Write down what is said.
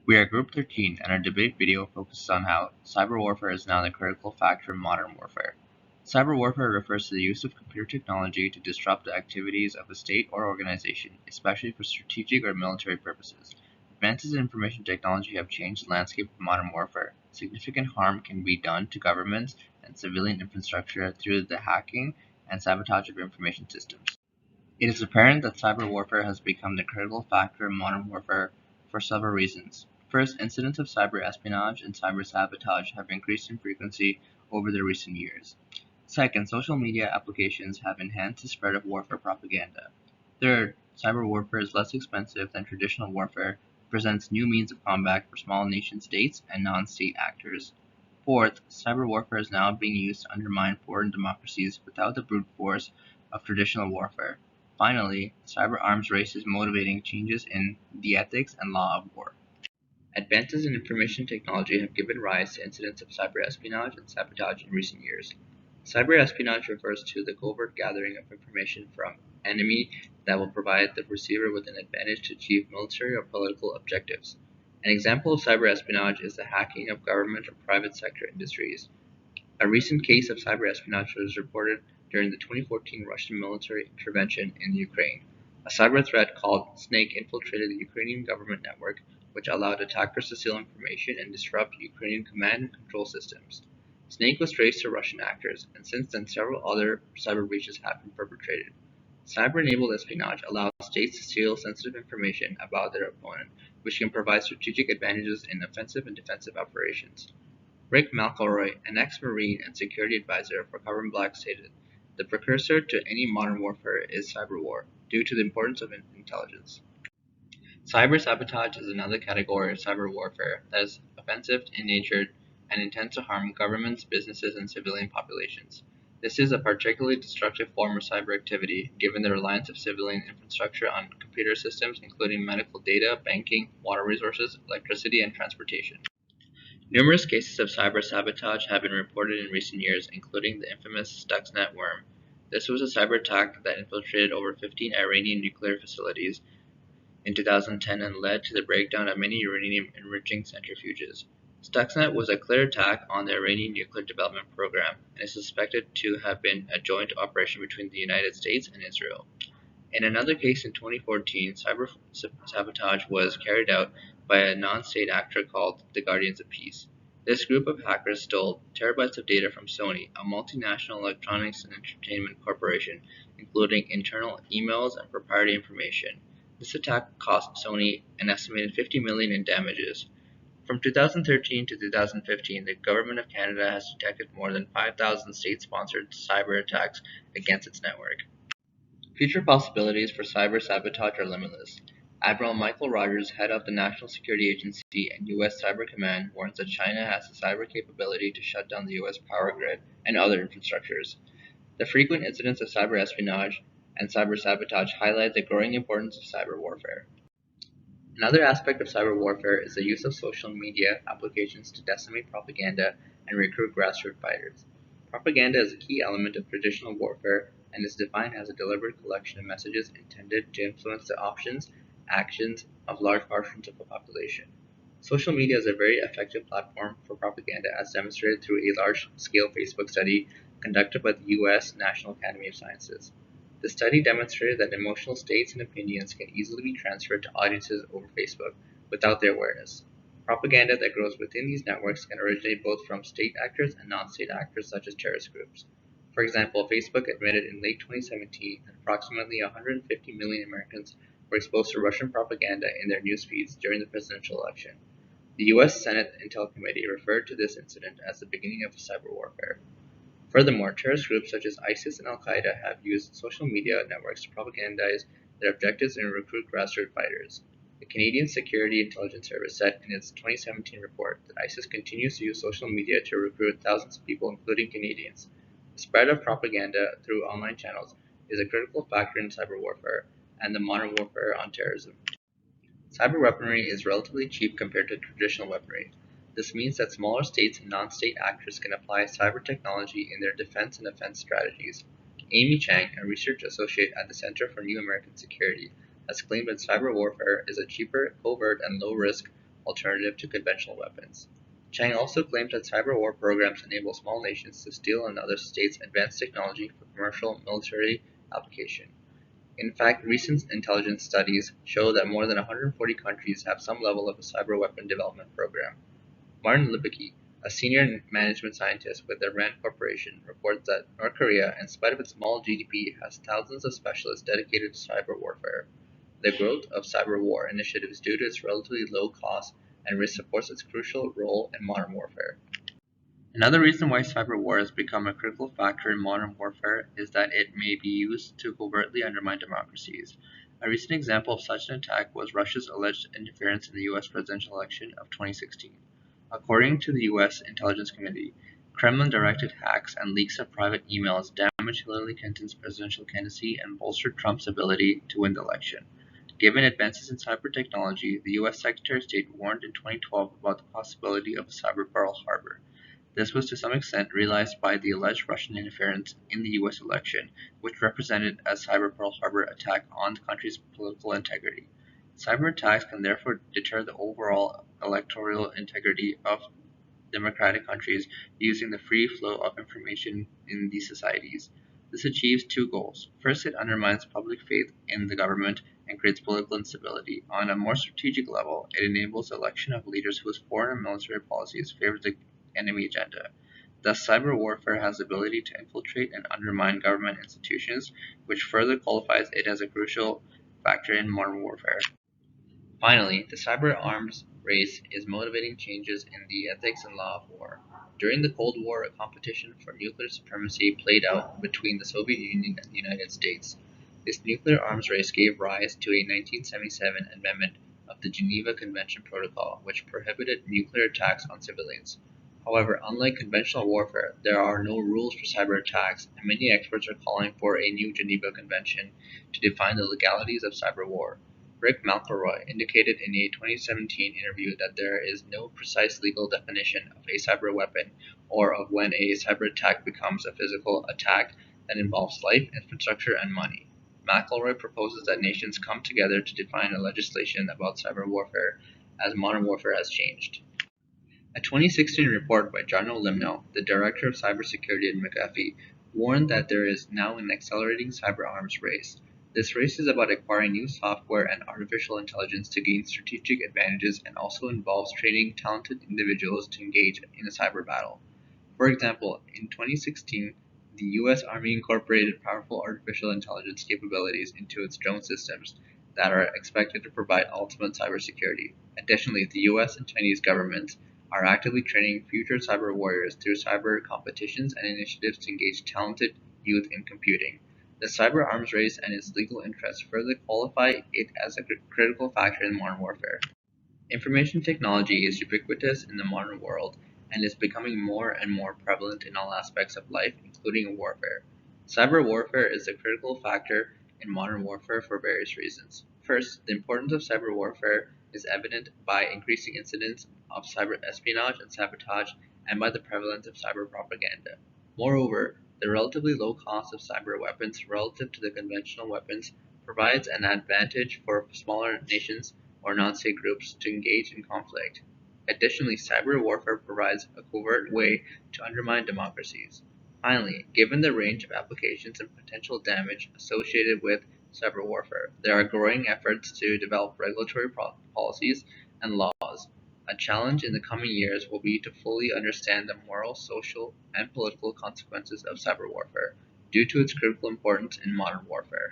We are Group 13, and our debate video focuses on how cyber warfare is now the critical factor in modern warfare. Cyber warfare refers to the use of computer technology to disrupt the activities of a state or organization, especially for strategic or military purposes. Advances in information technology have changed the landscape of modern warfare. Significant harm can be done to governments and civilian infrastructure through the hacking and sabotage of information systems. It is apparent that cyber warfare has become the critical factor in modern warfare for several reasons. First, incidents of cyber espionage and cyber sabotage have increased in frequency over the recent years. Second, social media applications have enhanced the spread of warfare propaganda. Third, cyber warfare is less expensive than traditional warfare, presents new means of combat for small nation states and non-state actors. Fourth, cyber warfare is now being used to undermine foreign democracies without the brute force of traditional warfare. Finally, cyber arms race is motivating changes in the ethics and law of war. Advances in information technology have given rise to incidents of cyber espionage and sabotage in recent years. Cyber espionage refers to the covert gathering of information from enemy that will provide the receiver with an advantage to achieve military or political objectives. An example of cyber espionage is the hacking of government or private sector industries. A recent case of cyber espionage was reported during the 2014 Russian military intervention in Ukraine. A cyber threat called Snake infiltrated the Ukrainian government network, which allowed attackers to steal information and disrupt Ukrainian command and control systems. Snake was traced to Russian actors, and since then several other cyber breaches have been perpetrated. Cyber-enabled espionage allows states to steal sensitive information about their opponent, which can provide strategic advantages in offensive and defensive operations. Rick McElroy, an ex-Marine and security advisor for Carbon Black, stated, "The precursor to any modern warfare is cyber war, due to the importance of intelligence." Cyber sabotage is another category of cyber warfare that is offensive in nature and intends to harm governments, businesses, and civilian populations. This is a particularly destructive form of cyber activity, given the reliance of civilian infrastructure on computer systems, including medical data, banking, water resources, electricity, and transportation. Numerous cases of cyber sabotage have been reported in recent years, including the infamous Stuxnet worm. This was a cyber attack that infiltrated over 15 Iranian nuclear facilities in 2010 and led to the breakdown of many uranium enriching centrifuges. Stuxnet was a clear attack on the Iranian nuclear development program and is suspected to have been a joint operation between the United States and Israel. In another case in 2014, cyber sabotage was carried out by a non-state actor called the Guardians of Peace. This group of hackers stole terabytes of data from Sony, a multinational electronics and entertainment corporation, including internal emails and proprietary information. This attack cost Sony an estimated $50 million in damages. From 2013 to 2015, the Government of Canada has detected more than 5,000 state-sponsored cyber attacks against its network. Future possibilities for cyber sabotage are limitless. Admiral Michael Rogers, head of the National Security Agency and U.S. Cyber Command, warns that China has the cyber capability to shut down the U.S. power grid and other infrastructures. The frequent incidents of cyber espionage and cyber sabotage highlight the growing importance of cyber warfare. Another aspect of cyber warfare is the use of social media applications to disseminate propaganda and recruit grassroots fighters. Propaganda is a key element of traditional warfare and is defined as a deliberate collection of messages intended to influence the options, actions of large portions of the population. Social media is a very effective platform for propaganda, as demonstrated through a large-scale Facebook study conducted by the U.S. National Academy of Sciences. The study demonstrated that emotional states and opinions can easily be transferred to audiences over Facebook without their awareness. Propaganda that grows within these networks can originate both from state actors and non-state actors such as terrorist groups. For example, Facebook admitted in late 2017 that approximately 150 million Americans were exposed to Russian propaganda in their news feeds during the presidential election. The U.S. Senate Intel Committee referred to this incident as the beginning of cyber warfare. Furthermore, terrorist groups such as ISIS and Al-Qaeda have used social media networks to propagandize their objectives and recruit grassroots fighters. The Canadian Security Intelligence Service said in its 2017 report that ISIS continues to use social media to recruit thousands of people, including Canadians. The spread of propaganda through online channels is a critical factor in cyber warfare and the modern warfare on terrorism. Cyber weaponry is relatively cheap compared to traditional weaponry. This means that smaller states and non-state actors can apply cyber technology in their defense and offense strategies. Amy Chang, a research associate at the Center for New American Security, has claimed that cyber warfare is a cheaper, covert, and low-risk alternative to conventional weapons. Chang also claimed that cyber war programs enable small nations to steal another state's advanced technology for commercial military application. In fact, recent intelligence studies show that more than 140 countries have some level of a cyber weapon development program. Martin Lipicki, a senior management scientist with the RAND Corporation, reports that North Korea, in spite of its small GDP, has thousands of specialists dedicated to cyber warfare. The growth of cyber war initiatives due to its relatively low cost and risk supports its crucial role in modern warfare. Another reason why cyber war has become a critical factor in modern warfare is that it may be used to covertly undermine democracies. A recent example of such an attack was Russia's alleged interference in the US presidential election of 2016. According to the US Intelligence Committee, Kremlin-directed hacks and leaks of private emails damaged Hillary Clinton's presidential candidacy and bolstered Trump's ability to win the election. Given advances in cyber technology, the US Secretary of State warned in 2012 about the possibility of a cyber Pearl Harbor. This was to some extent realized by the alleged Russian interference in the US election, which represented a cyber Pearl Harbor attack on the country's political integrity. Cyber attacks can therefore deter the overall electoral integrity of democratic countries using the free flow of information in these societies. This achieves two goals. First, it undermines public faith in the government and creates political instability. On a more strategic level, it enables the election of leaders whose foreign and military policies favor the enemy agenda. Thus, cyber warfare has the ability to infiltrate and undermine government institutions, which further qualifies it as a crucial factor in modern warfare. Finally, the cyber arms race is motivating changes in the ethics and law of war. During the Cold War, a competition for nuclear supremacy played out between the Soviet Union and the United States. This nuclear arms race gave rise to a 1977 amendment of the Geneva Convention Protocol, which prohibited nuclear attacks on civilians. However, unlike conventional warfare, there are no rules for cyber attacks, and many experts are calling for a new Geneva Convention to define the legalities of cyber war. Rick McElroy indicated in a 2017 interview that there is no precise legal definition of a cyber weapon or of when a cyber attack becomes a physical attack that involves life, infrastructure, and money. McElroy proposes that nations come together to define a legislation about cyber warfare as modern warfare has changed. A 2016 report by Jarno Limno, the director of cybersecurity at McAfee, warned that there is now an accelerating cyber arms race. This race is about acquiring new software and artificial intelligence to gain strategic advantages and also involves training talented individuals to engage in a cyber battle. For example, in 2016, the US Army incorporated powerful artificial intelligence capabilities into its drone systems that are expected to provide ultimate cybersecurity. Additionally, the US and Chinese governments are actively training future cyber warriors through cyber competitions and initiatives to engage talented youth in computing. The cyber arms race and its legal interests further qualify it as a critical factor in modern warfare. Information technology is ubiquitous in the modern world and is becoming more and more prevalent in all aspects of life, including warfare. Cyber warfare is a critical factor in modern warfare for various reasons. First, the importance of cyber warfare is evident by increasing incidents of cyber espionage and sabotage and by the prevalence of cyber propaganda. Moreover, the relatively low cost of cyber weapons relative to the conventional weapons provides an advantage for smaller nations or non-state groups to engage in conflict. Additionally, cyber warfare provides a covert way to undermine democracies. Finally, given the range of applications and potential damage associated with cyber warfare, there are growing efforts to develop regulatory policies and laws. A challenge in the coming years will be to fully understand the moral, social, and political consequences of cyber warfare, due to its critical importance in modern warfare.